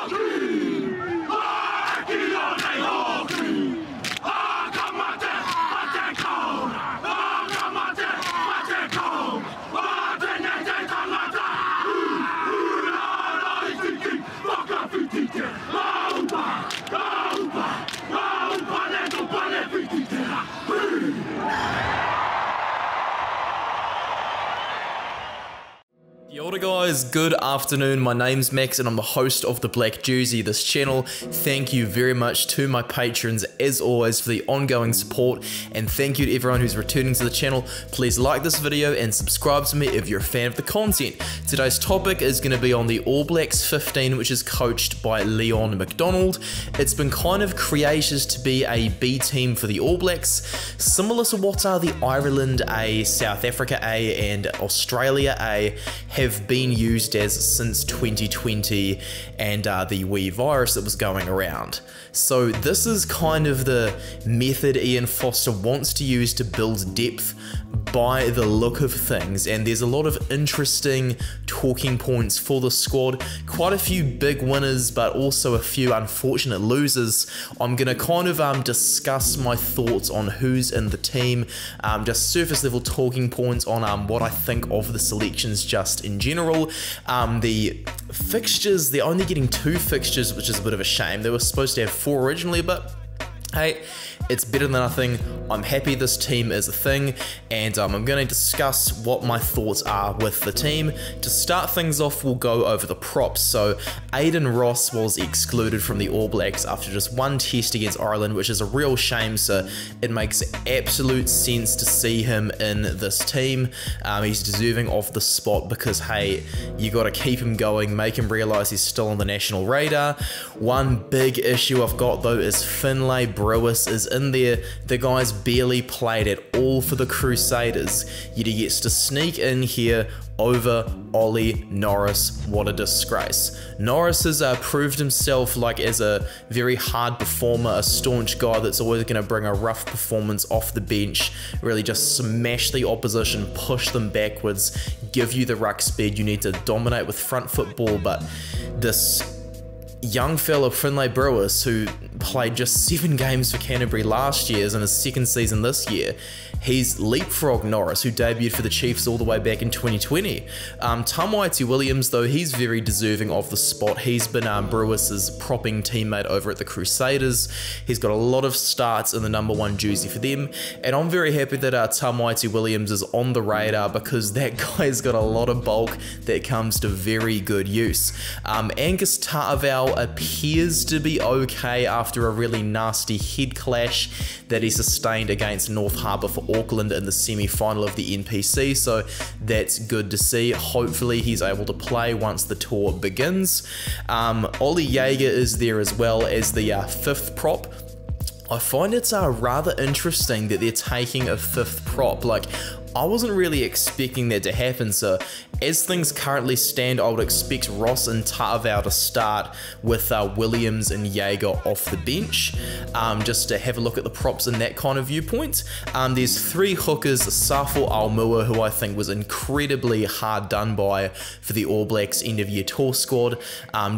Kia ora guys, good afternoon, my name's Max and I'm the host of The Black Jersey, this channel. Thank you very much to my patrons as always for the ongoing support, and thank you to everyone who's returning to the channel. Please like this video and subscribe to me if you're a fan of the content. Today's topic is going to be on the All Blacks 15, which is coached by Leon MacDonald. It's been kind of created to be a B team for the All Blacks, similar to what are the Ireland A, South Africa A and Australia A have been used as since 2020 and the wee virus that was going around. So this is kind of the method Ian Foster wants to use to build depth by the look of things, and there's a lot of interesting talking points for the squad. Quite a few big winners, but also a few unfortunate losers. I'm going to kind of discuss my thoughts on who's in the team, just surface level talking points on what I think of the selections just in general. The fixtures, they're only getting 2 fixtures, which is a bit of a shame. They were supposed to have 4 originally, but hey, it's better than nothing. I'm happy this team is a thing, and I'm going to discuss what my thoughts are with the team. To start things off, we'll go over the props. So Aidan Ross was excluded from the All Blacks after just 1 test against Ireland, which is a real shame, so it makes absolute sense to see him in this team. He's deserving of the spot because, hey, you got to keep him going, make him realise he's still on the national radar. One big issue I've got though is Finlay Brewis is in there. The guy's barely played at all for the Crusaders, yet he gets to sneak in here over Ollie Norris. What a disgrace. Norris has proved himself like as a very hard performer, a staunch guy that's always going to bring a rough performance off the bench, really just smash the opposition, push them backwards, give you the ruck speed you need to dominate with front football. But this young fella Finlay Brewis, who played just 7 games for Canterbury last year, is in his 2nd season this year. He's leapfrogged Norris, who debuted for the Chiefs all the way back in 2020. Tamaiti Williams, though, he's very deserving of the spot. He's been Brewis's propping teammate over at the Crusaders. He's got a lot of starts in the #1 jersey for them, and I'm very happy that Tamaiti Williams is on the radar because that guy's got a lot of bulk that comes to very good use. Angus Ta'avao appears to be okay after a really nasty head clash that he sustained against North Harbour for Auckland in the semi-final of the NPC, so that's good to see. Hopefully he's able to play once the tour begins. Ollie Jaeger is there as well as the 5th prop. I find it's rather interesting that they're taking a 5th prop. Like, I wasn't really expecting that to happen, so as things currently stand, I would expect Ross and Ta'avao to start with Williams and Jaeger off the bench, just to have a look at the props in that kind of viewpoint. There's 3 hookers, Safo Aumua, who I think was incredibly hard done by for the All Blacks end of year tour squad.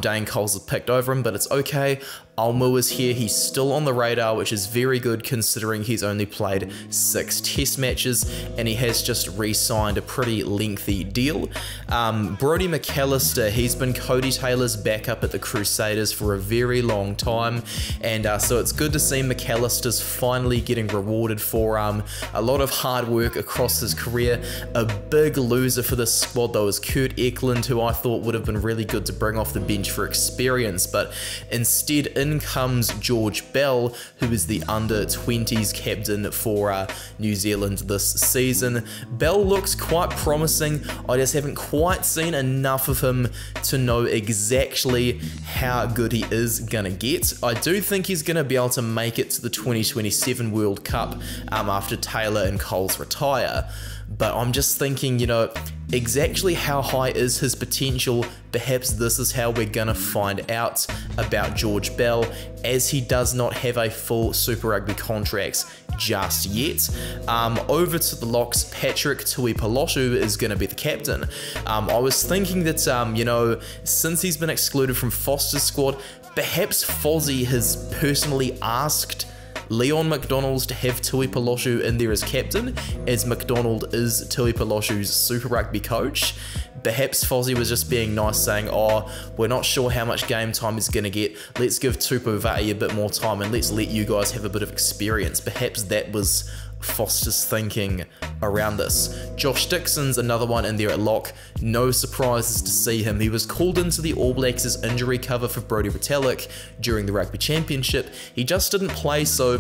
Dane Coles has picked over him, but it's okay. Aumua is here, he's still on the radar, which is very good considering he's only played 6 test matches and he has just re-signed a pretty lengthy deal. Brodie McAllister, he's been Cody Taylor's backup at the Crusaders for a very long time, and so it's good to see McAllister's finally getting rewarded for a lot of hard work across his career. A big loser for this squad though is Kurt Eklund, who I thought would have been really good to bring off the bench for experience, but instead in comes George Bell, who is the under-20s captain for New Zealand this season. Bell looks quite promising. I just haven't quite seen enough of him to know exactly how good he is gonna get. I do think he's gonna be able to make it to the 2027 World Cup after Taylor and Coles retire. But I'm just thinking, you know, Exactly how high is his potential? Perhaps this is how we're gonna find out about George Bell, as he does not have a full Super Rugby contract just yet. Over to the locks, Patrick Tuipulotu is going to be the captain. I was thinking that, you know, since he's been excluded from Foster's squad, perhaps Fozzie has personally asked Leon MacDonald to have Tuipulotu in there as captain, as MacDonald is Tuipulotu's Super Rugby coach. Perhaps Fozzie was just being nice, saying, oh, we're not sure how much game time he's going to get. Let's give Tupu Va'ai a bit more time and let's let you guys have a bit of experience. Perhaps that was Foster's thinking around this. Josh Dixon's another one in there at lock. No surprises to see him. He was called into the All Blacks as injury cover for Brodie Retallick during the Rugby Championship. He just didn't play, so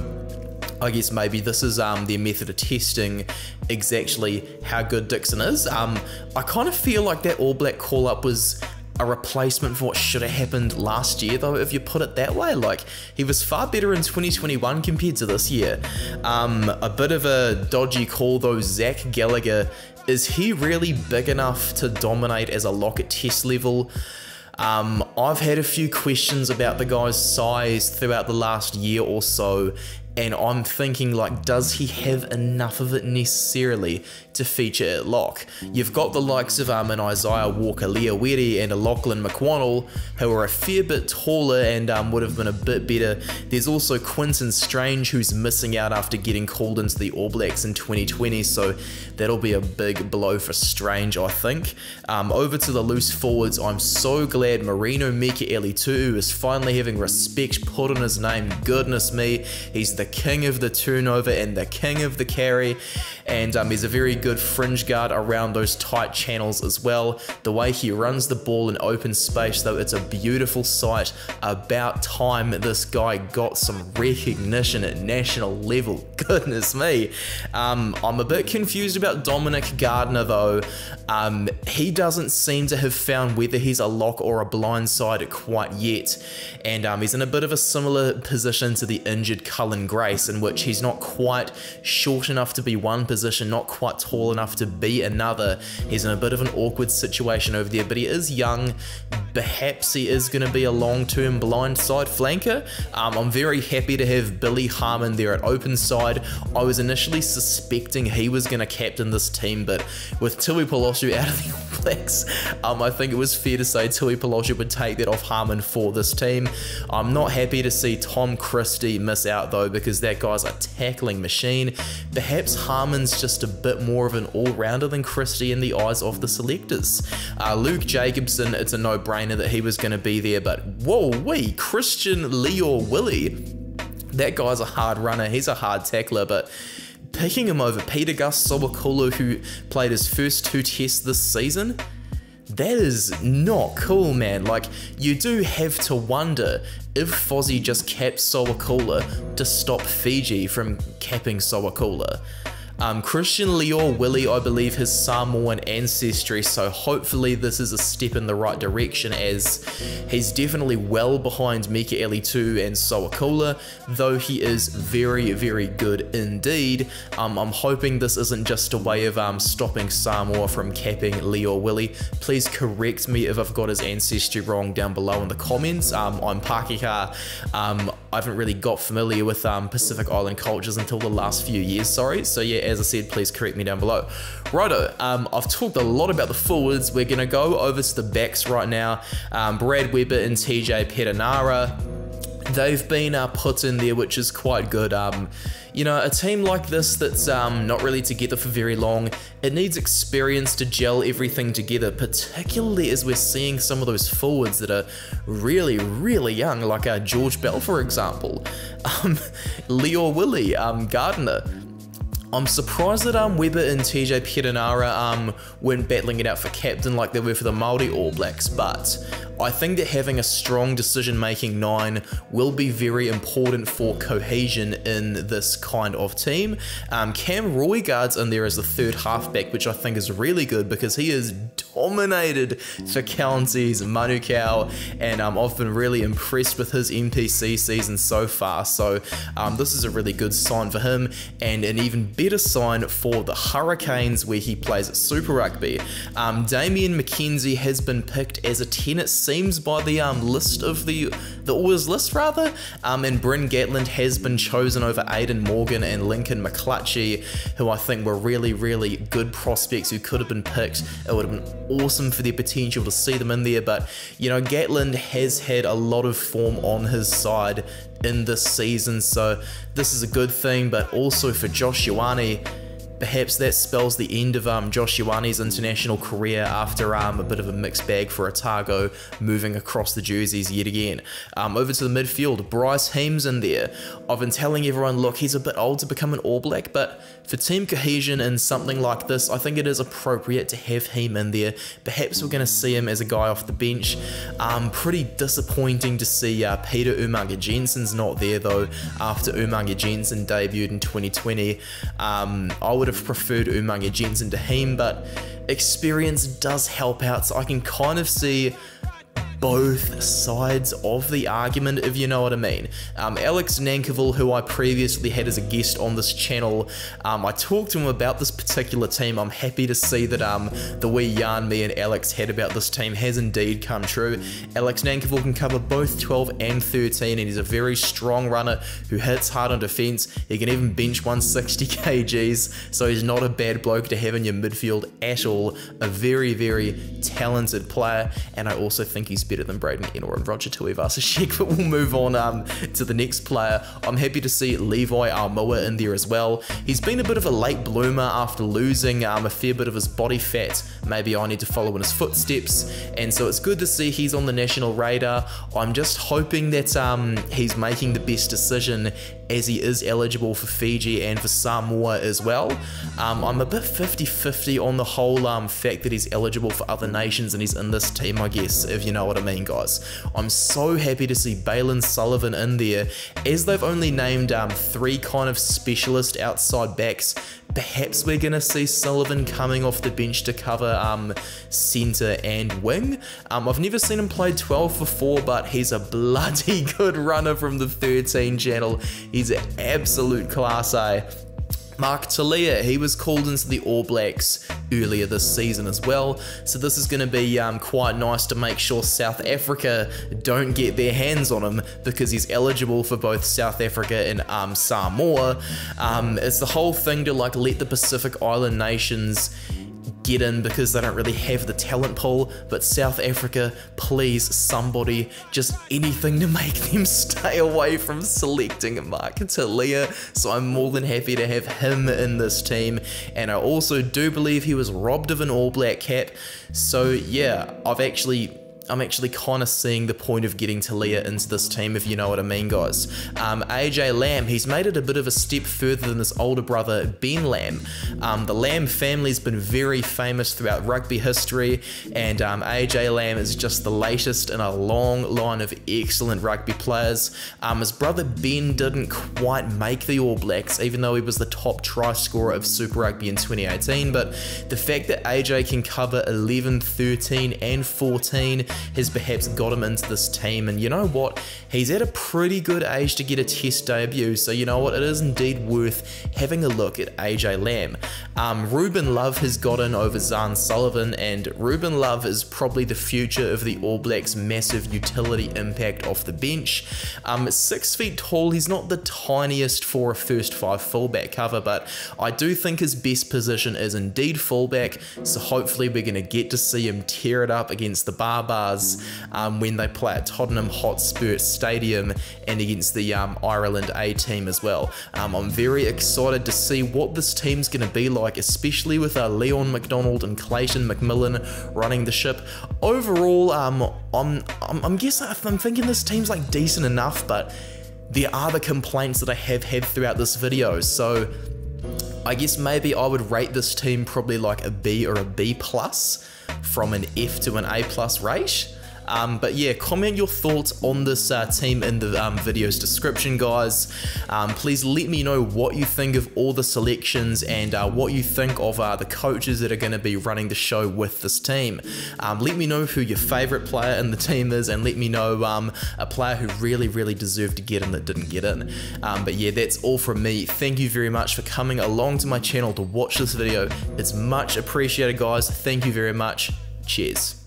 I guess maybe this is their method of testing exactly how good Dixon is. I kind of feel like that All Black call-up was a replacement for what should have happened last year, though, if you put it that way. Like, he was far better in 2021 compared to this year. A bit of a dodgy call, though. Zach Gallagher, is he really big enough to dominate as a lock at test level? I've had a few questions about the guy's size throughout the last year or so, and I'm thinking, like, does he have enough of it necessarily to feature at lock? You've got the likes of an Isaiah Walker-Leawere and a Lachlan McWonnell, who are a fair bit taller and would have been a bit better. There's also Quinton Strange, who's missing out after getting called into the All Blacks in 2020, so that'll be a big blow for Strange, I think. Over to the loose forwards, I'm so glad Marino Mikaele-Tu'u is finally having respect put on his name. Goodness me, he's the king of the turnover and the king of the carry, and he's a very good fringe guard around those tight channels as well. The way he runs the ball in open space, though, it's a beautiful sight. About time this guy got some recognition at national level. Goodness me. I'm a bit confused about Dominic Gardner, though. He doesn't seem to have found whether he's a lock or a blindside quite yet, and he's in a bit of a similar position to the injured Cullen Grace, in which he's not quite short enough to be one position, not quite tall enough to be another. He's in a bit of an awkward situation over there, but he is young. Perhaps he is going to be a long-term blindside flanker. I'm very happy to have Billy Harmon there at open side. I was initially suspecting he was going to captain this team, but with Tuipulotu out of the All Blacks, I think it was fair to say Tuipulotu would take that off Harmon for this team. I'm not happy to see Tom Christie miss out, though, because that guy's a tackling machine. Perhaps Harmon's just a bit more of an all-rounder than Christie in the eyes of the selectors. Luke Jacobson, it's a no-brainer that he was going to be there, but whoa-wee, Christian Leor-Willie. That guy's a hard runner, he's a hard tackler, but picking him over Peter Gus Sowakulu, who played his first 2 tests this season, that is not cool, man. Like, you do have to wonder if Fozzie just capped Sowakula to stop Fiji from capping Sowakula. Christian Leor-Willie, I believe, has Samoan ancestry, so hopefully this is a step in the right direction, as he's definitely well behind Mikaele-Tu'u and Sowakula, though he is very, very good indeed. I'm hoping this isn't just a way of stopping Samoa from capping Leor-Willie. Please correct me if I've got his ancestry wrong down below in the comments. I'm Pākehā. I haven't really got familiar with Pacific Island cultures until the last few years, sorry, so yeah, as I said, please correct me down below. Righto, I've talked a lot about the forwards. We're going to go over to the backs right now. Brad Weber and TJ Perenara, they've been put in there, which is quite good. You know, a team like this that's not really together for very long, it needs experience to gel everything together, particularly as we're seeing some of those forwards that are really, really young, like George Bell, for example. Leor-Willie, Gardner. I'm surprised that Weber and TJ Perenara weren't battling it out for captain like they were for the Māori All Blacks, but I think that having a strong decision-making 9 will be very important for cohesion in this kind of team. Cam Roygaard's in there as the third halfback, which I think is really good because he is dominated for Counties, Manukau, and I've been really impressed with his NPC season so far, so this is a really good sign for him, and an even better sign for the Hurricanes where he plays at Super Rugby. Damien McKenzie has been picked as a 10, it seems, by the list of the Oilers list rather, and Bryn Gatland has been chosen over Aidan Morgan and Lincoln McClutchy, who I think were really, really good prospects who could have been picked. It would have been awesome for their potential to see them in there, but you know, Gatland has had a lot of form on his side in this season, so this is a good thing. But also for Josh Ioane, perhaps that spells the end of Josh Ioane's international career after a bit of a mixed bag for Otago, moving across the jerseys yet again. Over to the midfield, Bryce Heem's in there. I've been telling everyone, look, he's a bit old to become an All Black, but for team cohesion and something like this, I think it is appropriate to have Heem in there. Perhaps we're going to see him as a guy off the bench. Pretty disappointing to see Peter Umaga Jensen's not there though, after Umaga Jensen debuted in 2020. I would have preferred Umaga Jensen to Heem, but experience does help out, so I can kind of see both sides of the argument, if you know what I mean. Alex Nankerville, who I previously had as a guest on this channel, I talked to him about this particular team. I'm happy to see that the wee yarn me and Alex had about this team has indeed come true. Alex Nankerville can cover both 12 and 13, and he's a very strong runner who hits hard on defense. He can even bench 160 kgs, so he's not a bad bloke to have in your midfield at all. A very, very talented player, and I also think he's better than Braden Enor and Roger Tuivasa-Sheck, but we'll move on to the next player. I'm happy to see Levi Aumua in there as well. He's been a bit of a late bloomer after losing a fair bit of his body fat. Maybe I need to follow in his footsteps, and so it's good to see he's on the national radar. I'm just hoping that he's making the best decision, as he is eligible for Fiji and for Samoa as well. I'm a bit 50-50 on the whole fact that he's eligible for other nations and he's in this team, I guess, if you know what I mean, guys. I'm so happy to see Balin Sullivan in there, as they've only named 3 kind of specialist outside backs. Perhaps we're going to see Sullivan coming off the bench to cover centre and wing. I've never seen him play 12 before, but he's a bloody good runner from the 13 channel. He's an absolute class A. Mark Talia, he was called into the All Blacks earlier this season as well, so this is going to be quite nice to make sure South Africa don't get their hands on him, because he's eligible for both South Africa and Samoa. It's the whole thing to like let the Pacific Island nations get in because they don't really have the talent pool, but South Africa, please, somebody, just anything to make them stay away from selecting Mark Talia. So I'm more than happy to have him in this team, and I also do believe he was robbed of an All Black cap. So yeah, I'm actually kind of seeing the point of getting Talia into this team, if you know what I mean, guys. AJ Lamb, he's made it a bit of a step further than his older brother, Ben Lamb. The Lamb family's been very famous throughout rugby history, and AJ Lamb is just the latest in a long line of excellent rugby players. His brother Ben didn't quite make the All Blacks, even though he was the top try scorer of Super Rugby in 2018, but the fact that AJ can cover 11, 13 and 14 has perhaps got him into this team, and you know what, he's at a pretty good age to get a test debut, so you know what, it is indeed worth having a look at AJ Lamb. Ruben Love has got in over Zahn Sullivan, and Ruben Love is probably the future of the All Blacks' massive utility impact off the bench. 6 feet tall, he's not the tiniest for a first 5 fullback cover, but I do think his best position is indeed fullback, so hopefully we're going to get to see him tear it up against the Barbarians when they play at Tottenham Hotspur Stadium and against the Ireland A team as well. I'm very excited to see what this team's going to be like, especially with Leon MacDonald and Clayton McMillan running the ship. Overall, I'm thinking this team's like decent enough, but there are the complaints that I have had throughout this video, so I guess maybe I would rate this team probably like a B or a B plus, from an F to an A plus rate. But yeah, comment your thoughts on this team in the video's description, guys. Please let me know what you think of all the selections and what you think of the coaches that are going to be running the show with this team. Let me know who your favorite player in the team is, and let me know a player who really deserved to get in that didn't get in. But yeah, that's all from me. Thank you very much for coming along to my channel to watch this video. It's much appreciated, guys. Thank you very much. Cheers.